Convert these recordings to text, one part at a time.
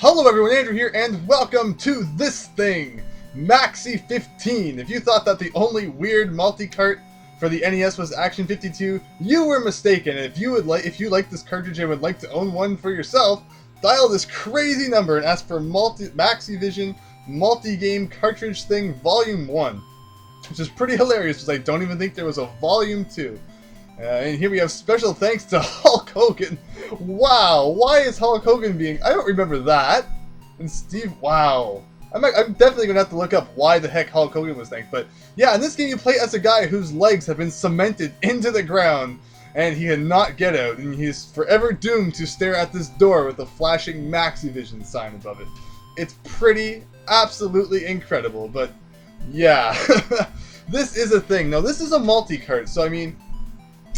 Hello everyone, Andrew here, and welcome to this thing, Maxi 15. If you thought that the only weird multi-cart for the NES was Action 52, you were mistaken. If you like this cartridge and would like to own one for yourself, dial this crazy number and ask for Maxivision Multigame Cartridge Thing Volume 1, which is pretty hilarious because I don't even think there was a Volume 2. And here we have special thanks to Hulk Hogan. Wow, why is Hulk Hogan being... I don't remember that. And Steve, wow. I'm definitely going to have to look up why the heck Hulk Hogan was thanked. But yeah, in this game you play as a guy whose legs have been cemented into the ground. And he cannot get out. And he's forever doomed to stare at this door with a flashing Maxivision sign above it. It's pretty, absolutely incredible. But yeah, this is a thing. Now this is a multi-cart, so I mean...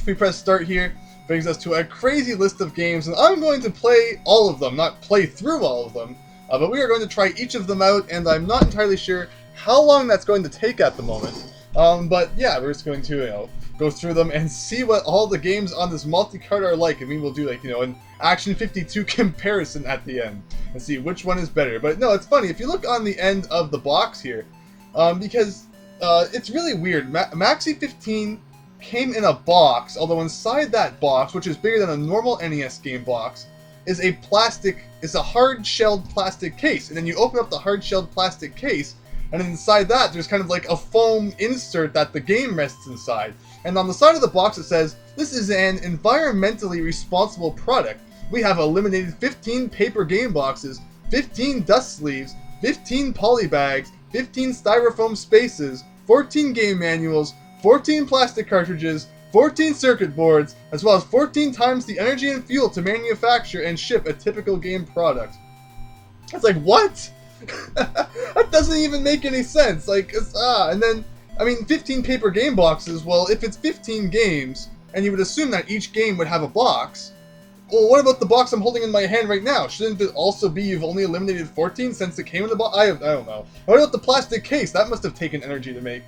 we press start here, brings us to a crazy list of games, and I'm going to play all of them, not play through all of them, but we are going to try each of them out, and I'm not entirely sure how long that's going to take at the moment. But yeah, we're just going to, go through them and see what all the games on this multi-cart are like. I mean, we'll do, an Action 52 comparison at the end, and see which one is better. But no, it's funny, if you look on the end of the box here, because it's really weird. Maxi 15 came in a box, although inside that box, which is bigger than a normal NES game box, is a hard-shelled plastic case. And then you open up the hard-shelled plastic case, and inside that there's kind of like a foam insert that the game rests inside. And on the side of the box it says, "This is an environmentally responsible product. We have eliminated 15 paper game boxes, 15 dust sleeves, 15 poly bags, 15 styrofoam spaces, 14 game manuals, 14 plastic cartridges, 14 circuit boards, as well as 14 times the energy and fuel to manufacture and ship a typical game product." It's like, what? That doesn't even make any sense. And then, 15 paper game boxes, well, if it's 15 games, and you would assume that each game would have a box, well, what about the box I'm holding in my hand right now? Shouldn't it also be you've only eliminated 14 since it came in the box? I don't know. What about the plastic case? That must have taken energy to make.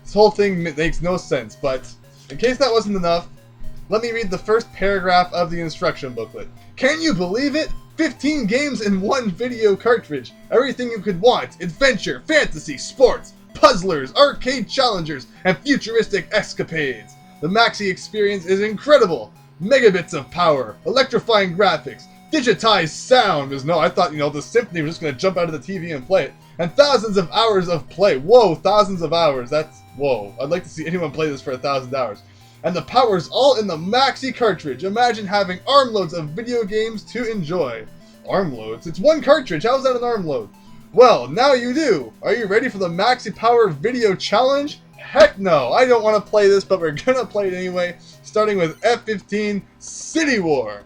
This whole thing makes no sense, but in case that wasn't enough, let me read the first paragraph of the instruction booklet. Can you believe it? 15 games in one video cartridge. Everything you could want. Adventure, fantasy, sports, puzzlers, arcade challengers, and futuristic escapades. The Maxi experience is incredible. Megabits of power, electrifying graphics, digitized sound. I thought, the symphony was just going to jump out of the TV and play it. And thousands of hours of play. Whoa, thousands of hours. Whoa. I'd like to see anyone play this for 1,000 hours. And the power's all in the Maxi cartridge. Imagine having armloads of video games to enjoy. Armloads? It's one cartridge. How is that an armload? Well, now you do. Are you ready for the Maxi Power Video Challenge? Heck no. I don't want to play this, but we're going to play it anyway. Starting with F15 City War.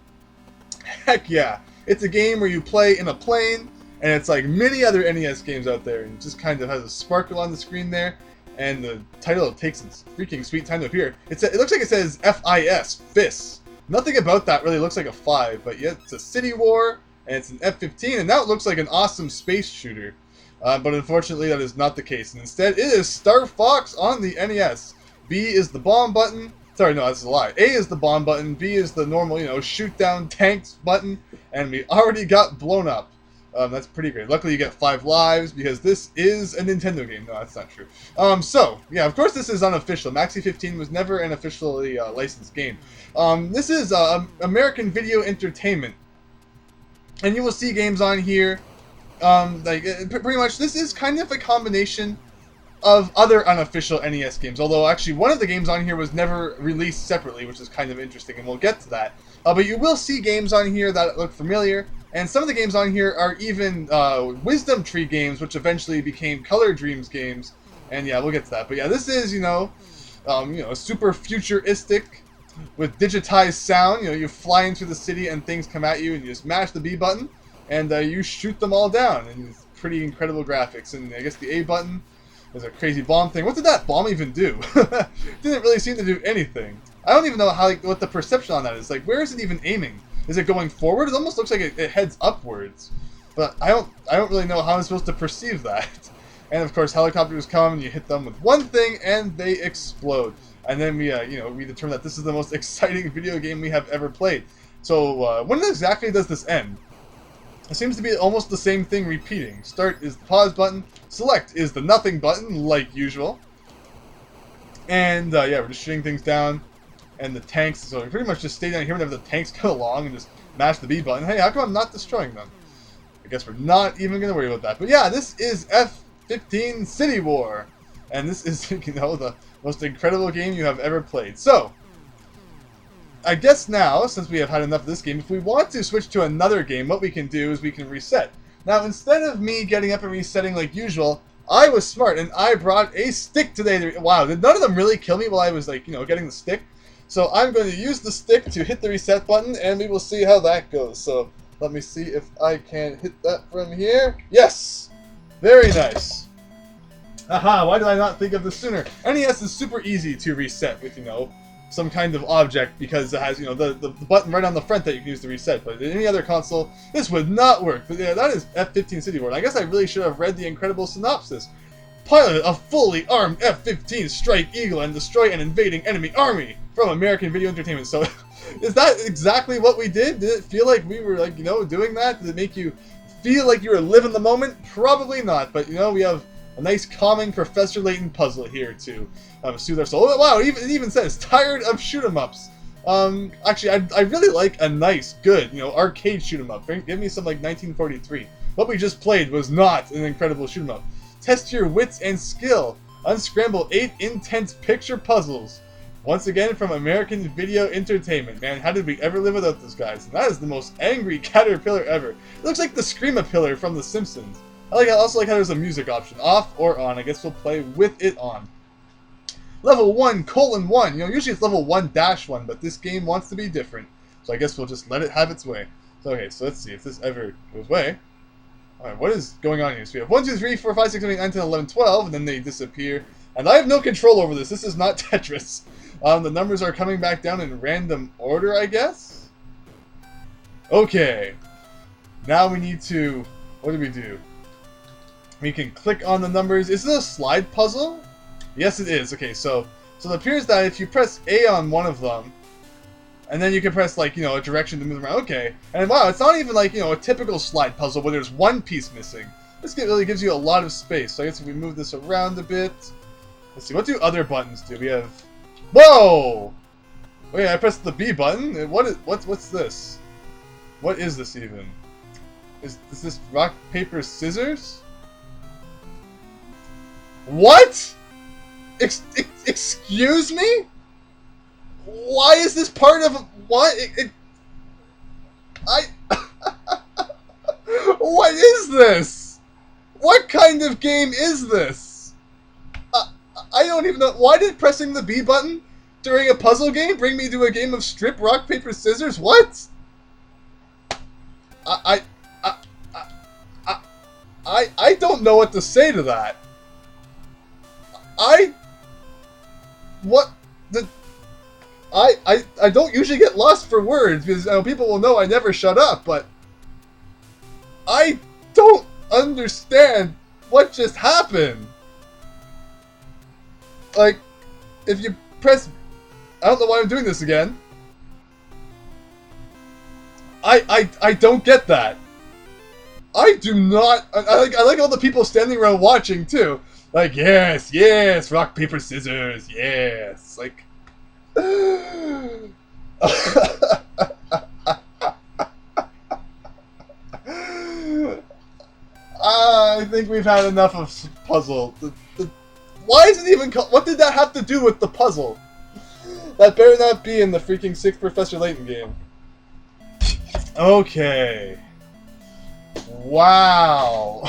Heck yeah. It's a game where you play in a plane. And it's like many other NES games out there, and it just kind of has a sparkle on the screen there, and the title takes its freaking sweet time to appear. It looks like it says FIS, FIS. Nothing about that really looks like a 5, but yet it's a City War, and it's an F-15, and now it looks like an awesome space shooter. But unfortunately that is not the case, and instead it is Star Fox on the NES. B is the bomb button. Sorry, no, that's a lie. A is the bomb button, B is the normal, shoot down tanks button, and we already got blown up. That's pretty great. Luckily you get 5 lives, because this is a Nintendo game. No, that's not true. So, yeah, of course this is unofficial. Maxi 15 was never an officially licensed game. This is American Video Entertainment. And you will see games on here. Pretty much, this is kind of a combination of other unofficial NES games. Although, actually, one of the games on here was never released separately, which is kind of interesting, and we'll get to that. But you will see games on here that look familiar. And some of the games on here are even Wisdom Tree games, which eventually became Color Dreams games. And yeah, we'll get to that. But yeah, this is, super futuristic with digitized sound. You fly into the city and things come at you, and you just mash the B button, and you shoot them all down. And it's pretty incredible graphics. And I guess the A button is a crazy bomb thing. What did that bomb even do? Didn't really seem to do anything. I don't even know what the perception on that is. Like, where is it even aiming? Is it going forward? It almost looks like it heads upwards. But I don't really know how I'm supposed to perceive that. And of course helicopters come and you hit them with one thing and they explode. And then we determine that this is the most exciting video game we have ever played. So when exactly does this end? It seems to be almost the same thing repeating. Start is the pause button. Select is the nothing button, like usual. And yeah, we're just shooting things down. And the tanks, so we pretty much just stay down here whenever the tanks come along and just mash the B button. Hey, how come I'm not destroying them? I guess we're not even going to worry about that. But yeah, this is F15 City War. And this is, you know, the most incredible game you have ever played. So, I guess now, since we have had enough of this game, if we want to switch to another game, what we can do is we can reset. Now, instead of me getting up and resetting like usual, I was smart and I brought a stick today. Wow, did none of them really kill me while I was, like, you know, getting the stick? So I'm going to use the stick to hit the reset button, and we will see how that goes. So let me see if I can hit that from here. Yes! Very nice. Aha, why did I not think of this sooner? NES is super easy to reset with, you know, some kind of object because it has, you know, the button right on the front that you can use to reset. But in any other console, this would not work. But yeah, that is F15 City War. I guess I really should have read the incredible synopsis. Pilot a fully armed F-15 Strike Eagle and destroy an invading enemy army from American Video Entertainment. So, is that exactly what we did? Did it feel like we were, like, you know, doing that? Did it make you feel like you were living the moment? Probably not. But, you know, we have a nice calming Professor Layton puzzle here to soothe our soul. Oh, wow, it even says, tired of shoot-em-ups. Actually, I really like a nice, good, you know, arcade shoot-em-up. Give me some, like, 1943. What we just played was not an incredible shoot-em-up. Test your wits and skill. Unscramble 8 intense picture puzzles. Once again from American Video Entertainment. Man, how did we ever live without those guys? And that is the most angry caterpillar ever. It looks like the Screamapillar from The Simpsons. I also like how there's a music option. Off or on. I guess we'll play with it on. Level 1:1. You know, usually it's level 1-1, but this game wants to be different. So I guess we'll just let it have its way. So, okay, so let's see if this ever goes away. Alright, what is going on here? So we have 1, 2, 3, 4, 5, 6, 7, 8, 9, 10, 11, 12, and then they disappear. And I have no control over this. This is not Tetris. The numbers are coming back down in random order, I guess? Okay. Now we need to... What do we do? We can click on the numbers. Is this a slide puzzle? Yes, it is. Okay, so it appears that if you press A on one of them, and then you can press, like, you know, a direction to move around. Okay. And wow, it's not even like, you know, a typical slide puzzle where there's one piece missing. This really gives you a lot of space. So I guess if we move this around a bit. Let's see, what do other buttons do? We have... Whoa! Wait, I pressed the B button? What's this? What is this even? Is this rock, paper, scissors? What? Excuse me? Why is this part of what? What is this? What kind of game is this? I don't even know. Why did pressing the B button during a puzzle game bring me to a game of strip, rock, paper, scissors? What? I don't know what to say to that. I don't usually get lost for words because people will know I never shut up, but I don't understand what just happened. Like, if you press... I don't know why I'm doing this again. I don't get that. I do not... I like all the people standing around watching, too. Like, yes, yes, rock, paper, scissors, yes. Like... I think we've had enough of puzzle. Why is it even what did that have to do with the puzzle? That better not be in the freaking 6th Professor Layton game. Okay. Wow.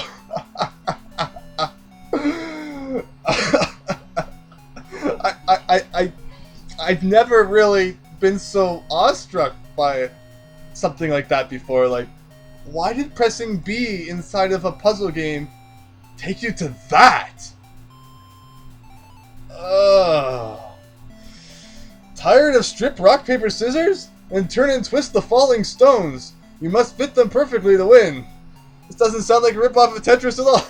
I've never really been so awestruck by something like that before. Like, why did pressing B inside of a puzzle game take you to that? Ugh. Tired of strip, rock, paper, scissors? Then turn and twist the falling stones. You must fit them perfectly to win. This doesn't sound like a ripoff of Tetris at all.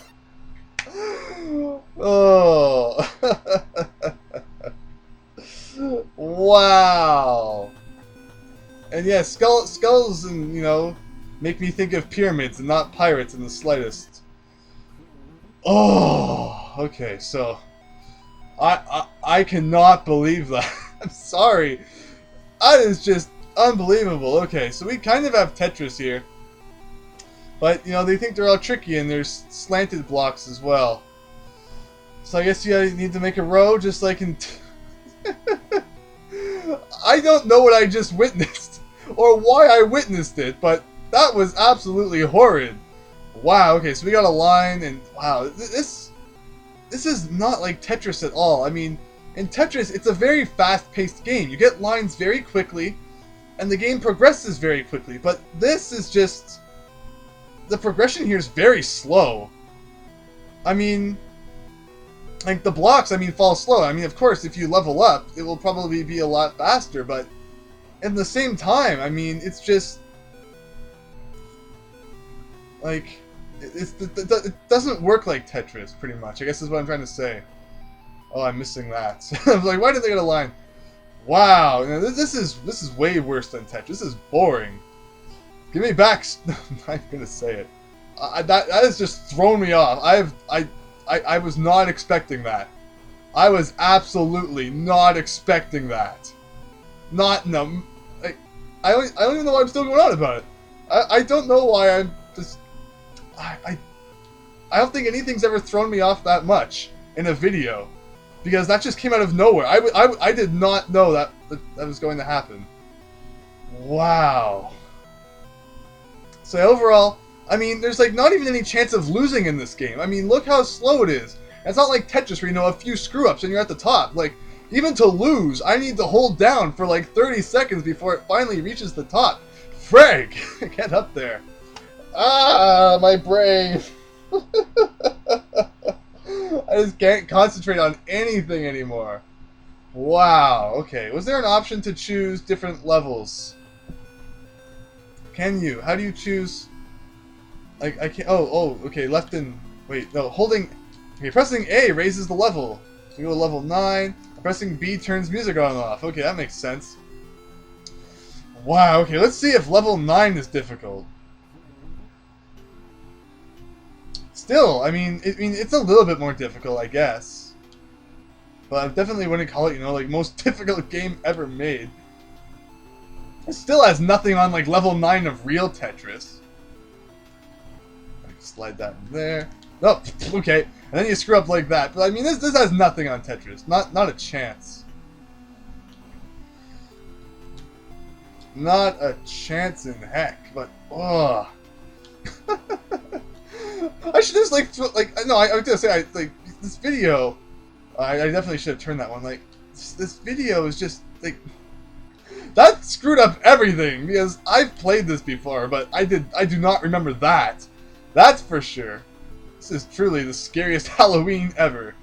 Oh. Wow. And yeah, skulls and, you know, make me think of pyramids and not pirates in the slightest. Oh, okay, so I cannot believe that. I'm sorry. That is just unbelievable. Okay, so we kind of have Tetris here. But, you know, they think they're all tricky, and there's slanted blocks as well. So I guess you need to make a row, just like in... I don't know what I just witnessed, or why I witnessed it, but that was absolutely horrid. Wow, okay, so we got a line, and wow, this is not like Tetris at all. I mean, in Tetris, it's a very fast-paced game. You get lines very quickly, and the game progresses very quickly, but this is just... The progression here is very slow. I mean, like the blocks, I mean, fall slow. I mean, of course, if you level up, it will probably be a lot faster, but at the same time, I mean, it's just like it doesn't work like Tetris, pretty much. I guess is what I'm trying to say. Oh, I'm missing that. I was like, why did they get a line? Wow, you know, this is way worse than Tetris. This is boring. Give me back. I'm not gonna say it. That has just thrown me off. I was not expecting that. I was absolutely not expecting that. No. I don't even know why I'm still going on about it. I don't know why I'm just. I don't think anything's ever thrown me off that much in a video, because that just came out of nowhere. I did not know that was going to happen. Wow. So overall, I mean, there's like not even any chance of losing in this game. I mean, look how slow it is. It's not like Tetris where, you know, a few screw-ups and you're at the top. Like, even to lose, I need to hold down for like 30 seconds before it finally reaches the top. Frag! Get up there. Ah, my brain. I just can't concentrate on anything anymore. Wow, okay. Was there an option to choose different levels? Can you? How do you choose? Like, I can't. Oh, okay. Left and wait. No, holding. Okay, pressing A raises the level. So we go to level 9. Pressing B turns music on and off. Okay, that makes sense. Wow. Okay, let's see if level 9 is difficult. Still, I mean, it's a little bit more difficult, I guess. But I definitely wouldn't call it, you know, like most difficult game ever made. It still has nothing on like level 9 of real Tetris. I can slide that in there. Oh, okay. And then you screw up like that. But I mean, this has nothing on Tetris. Not a chance. Not a chance in heck. But oh. I should just like no. I was gonna say like this video. I definitely should have turned that one. Like this video is just like. That screwed up everything, because I've played this before, but I do not remember that. That's for sure. This is truly the scariest Halloween ever.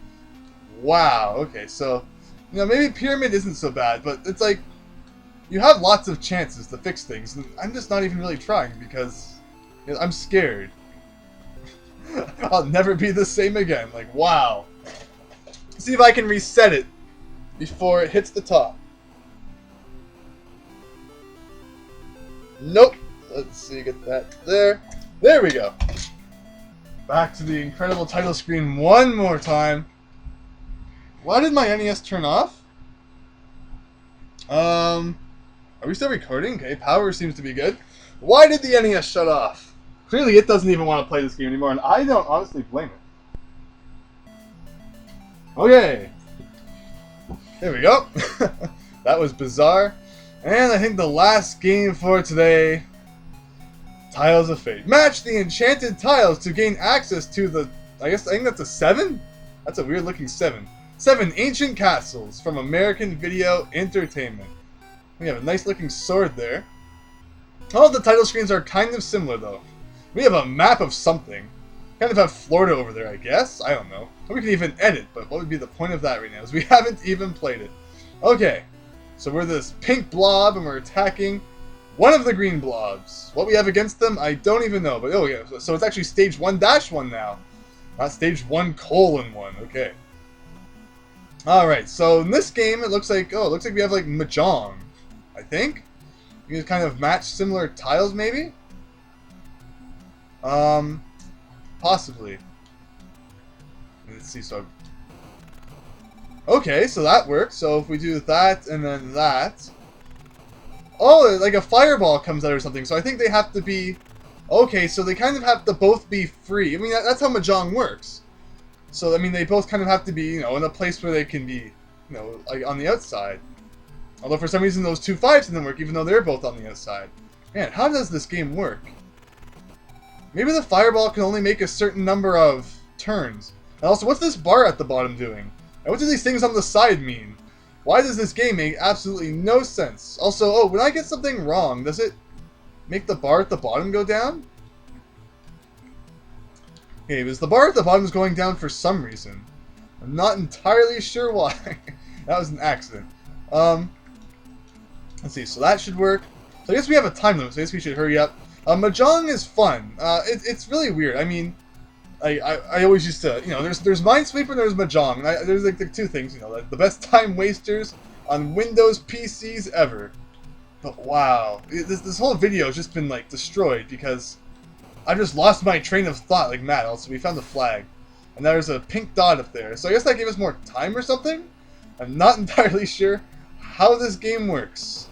Wow, okay, so, you know, maybe Pyramid isn't so bad, but it's like, you have lots of chances to fix things, and I'm just not even really trying, because you know, I'm scared. I'll never be the same again, like, wow. Let's see if I can reset it before it hits the top. Nope. Let's see, get that there. There we go. Back to the incredible title screen one more time. Why did my NES turn off? Are we still recording? Okay, power seems to be good. Why did the NES shut off? Clearly it doesn't even want to play this game anymore, and I don't honestly blame it. Okay. There we go. That was bizarre. And I think the last game for today, Tiles of Fate. Match the enchanted tiles to gain access to the, I think that's a 7? That's a weird looking 7. 7 ancient castles from American Video Entertainment. We have a nice looking sword there. All of the title screens are kind of similar though. We have a map of something. Kind of have Florida over there, I guess. I don't know. We can even edit, but what would be the point of that right now? Is we haven't even played it. Okay. So we're this pink blob, and we're attacking one of the green blobs. What we have against them, I don't even know. But oh yeah, so it's actually stage 1-1 now, not stage 1:1. Okay. All right. So in this game, it looks like we have like mahjong. I think you can kind of match similar tiles, maybe. Possibly. Let's see, so... Okay, so that works. So if we do that and then that... Oh, like a fireball comes out or something. So I think they have to be... Okay, so they kind of have to both be free. I mean, that's how Mahjong works. So, I mean, they both kind of have to be, you know, in a place where they can be, you know, like on the outside. Although for some reason those 2 5s didn't work, even though they're both on the outside. Man, how does this game work? Maybe the fireball can only make a certain number of turns. And also, what's this bar at the bottom doing? And what do these things on the side mean? Why does this game make absolutely no sense? Also, oh, when I get something wrong, does it make the bar at the bottom go down? Okay, because the bar at the bottom is going down for some reason. I'm not entirely sure why. That was an accident. Let's see, so that should work. So I guess we have a time limit, so I guess we should hurry up. Mahjong is fun. It's really weird. I mean, I always used to, you know, there's Minesweeper and there's Mahjong. And there's like the 2 things, you know, like the best time wasters on Windows PCs ever. But wow, this whole video has just been like destroyed because I just lost my train of thought like mad. Also, we found the flag, and there's a pink dot up there. So I guess that gave us more time or something. I'm not entirely sure how this game works.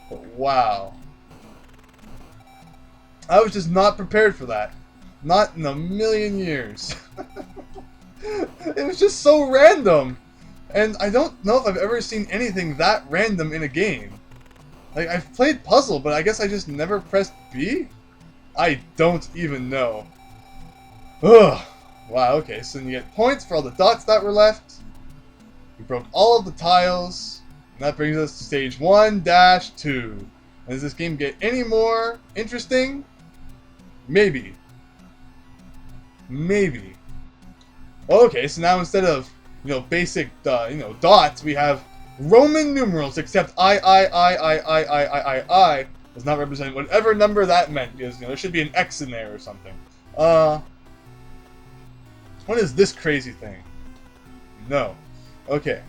But wow. I was just not prepared for that. Not in a million years. It was just so random. And I don't know if I've ever seen anything that random in a game. Like, I've played Puzzle, but I guess I just never pressed B? I don't even know. Ugh. Wow, okay, so you get points for all the dots that were left. We broke all of the tiles. And that brings us to stage 1-2. And does this game get any more interesting? Maybe. Maybe. Okay, so now instead of, you know, basic, you know, dots, we have Roman numerals, except I does not represent whatever number that meant, because, you know, there should be an X in there or something. What is this crazy thing? No. Okay.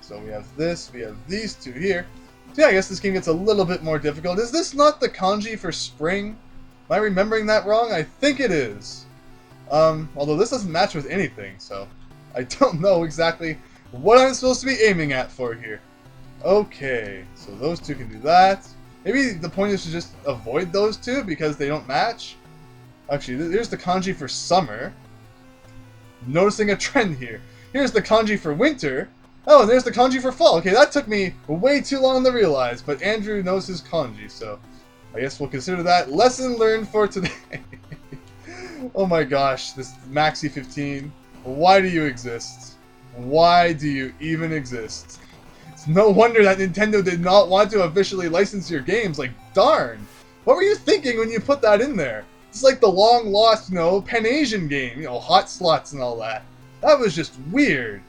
So we have this, we have these 2 here. So yeah, I guess this game gets a little bit more difficult. Is this not the kanji for spring? Am I remembering that wrong? I think it is. Although this doesn't match with anything, so I don't know exactly what I'm supposed to be aiming at for here. Okay, so those 2 can do that. Maybe the point is to just avoid those 2 because they don't match. Actually, here's the kanji for summer. Noticing a trend here. Here's the kanji for winter. Oh, and there's the kanji for fall. Okay, that took me way too long to realize, but Andrew knows his kanji, so I guess we'll consider that lesson learned for today. Oh my gosh, this Maxi 15. Why do you exist? Why do you even exist? It's no wonder that Nintendo did not want to officially license your games. Like, darn. What were you thinking when you put that in there? It's like the long-lost, you know, Pan-Asian game. You know, hot slots and all that. That was just weird.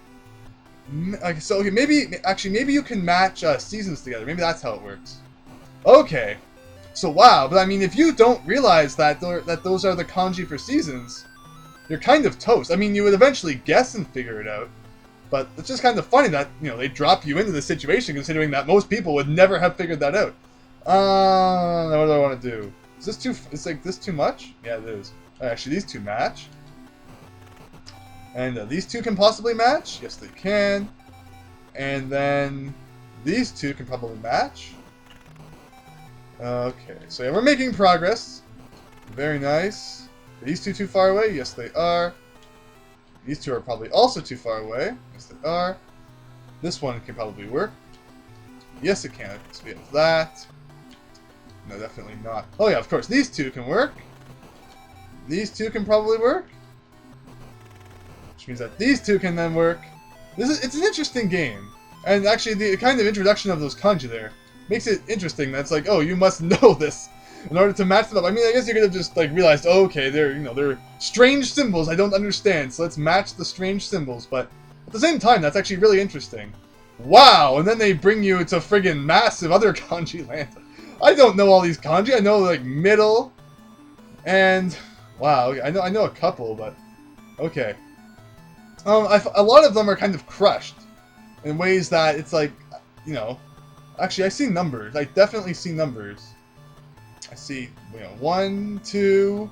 Okay, so, okay, maybe you can match seasons together. Maybe that's how it works. Okay. So, wow. But, I mean, if you don't realize that those are the kanji for seasons, you're kind of toast. I mean, you would eventually guess and figure it out. But it's just kind of funny that, you know, they drop you into this situation considering that most people would never have figured that out. What do I want to do? Is this too... Is like this too much? Yeah, it is. Actually, these 2 match. And these 2 can possibly match. Yes, they can. And then these 2 can probably match. Okay, so yeah, we're making progress. Very nice. Are these 2 too far away? Yes, they are. These 2 are probably also too far away. Yes, they are. This one can probably work. Yes, it can. So we have that. No, definitely not. Oh yeah, of course, these 2 can work. These 2 can probably work. Which means that these 2 can then work. It's an interesting game. And actually, the kind of introduction of those kanji there makes it interesting. That's like, oh, you must know this in order to match them up. I mean, I guess you could have just like realized, oh, okay, they're strange symbols I don't understand, so let's match the strange symbols. But at the same time, that's actually really interesting. Wow, and then they bring you to friggin' massive other kanji land. I don't know all these kanji. I know like middle, and wow, I know a couple, but okay. A lot of them are kind of crushed in ways that it's like, you know, actually I see numbers. I definitely see numbers. I see, you know, 1, 2,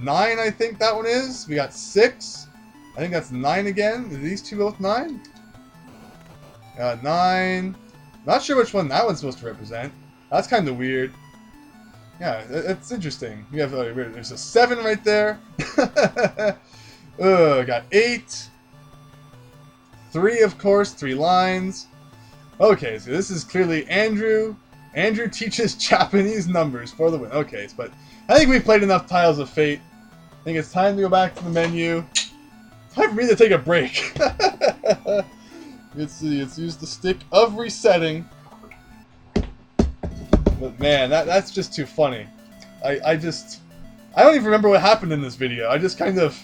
9, I think that one is. We got 6. I think that's 9 again. Are these two both 9? 9. Not sure which one that one's supposed to represent. That's kind of weird. Yeah, it's interesting. We have there's a 7 right there. Got 8. 3, of course, 3 lines. Okay, so this is clearly Andrew. Andrew teaches Japanese numbers for the win. Okay, but I think we've played enough Tiles of Fate. I think it's time to go back to the menu. Time for me to take a break. Let's see, it's used the stick of resetting. But man, that's just too funny. I don't even remember what happened in this video. I just kind of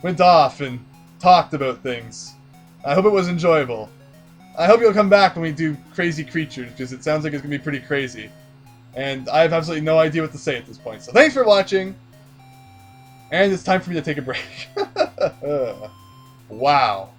went off and talked about things. I hope it was enjoyable. I hope you'll come back when we do crazy creatures, because it sounds like it's going to be pretty crazy. And I have absolutely no idea what to say at this point. So thanks for watching. And it's time for me to take a break. Wow.